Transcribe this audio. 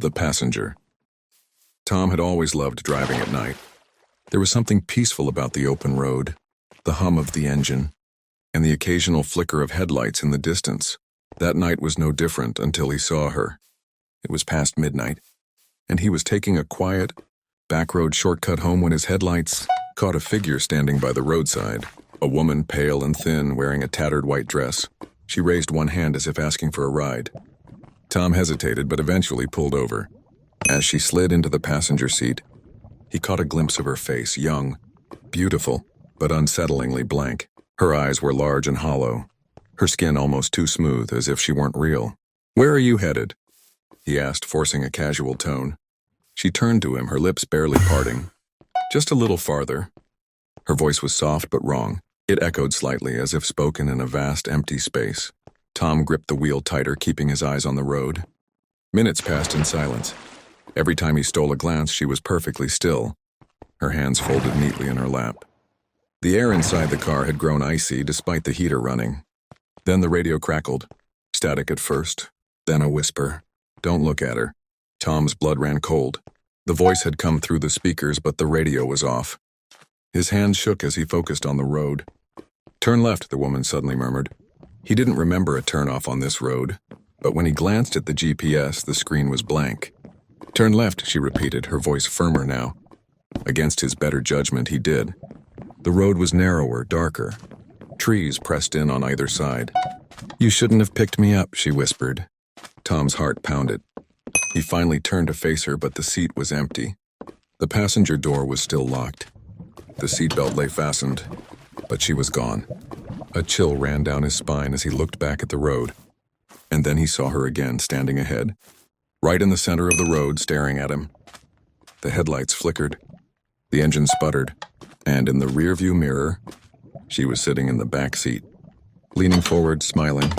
The Passenger. Tom had always loved driving at night. There was something peaceful about the open road, the hum of the engine, and the occasional flicker of headlights in the distance. That night was no different until he saw her. It was past midnight, and he was taking a quiet, back-road shortcut home when his headlights caught a figure standing by the roadside. A woman, pale and thin, wearing a tattered white dress. She raised one hand as if asking for a ride. Tom hesitated, but eventually pulled over. As she slid into the passenger seat, he caught a glimpse of her face, young, beautiful, but unsettlingly blank. Her eyes were large and hollow, her skin almost too smooth, as if she weren't real. "Where are you headed?" he asked, forcing a casual tone. She turned to him, her lips barely parting. "Just a little farther." Her voice was soft but wrong. It echoed slightly, as if spoken in a vast, empty space. Tom gripped the wheel tighter, keeping his eyes on the road. Minutes passed in silence. Every time he stole a glance, she was perfectly still, her hands folded neatly in her lap. The air inside the car had grown icy, despite the heater running. Then the radio crackled. Static at first, then a whisper. "Don't look at her." Tom's blood ran cold. The voice had come through the speakers, but the radio was off. His hands shook as he focused on the road. "Turn left," the woman suddenly murmured. He didn't remember a turnoff on this road, but when he glanced at the GPS, the screen was blank. "Turn left," she repeated, her voice firmer now. Against his better judgment, he did. The road was narrower, darker. Trees pressed in on either side. "You shouldn't have picked me up," she whispered. Tom's heart pounded. He finally turned to face her, but the seat was empty. The passenger door was still locked. The seatbelt lay fastened, but she was gone. A chill ran down his spine as he looked back at the road. And then he saw her again, standing ahead, right in the center of the road, staring at him. The headlights flickered. The engine sputtered. And in the rearview mirror, she was sitting in the back seat, leaning forward, smiling.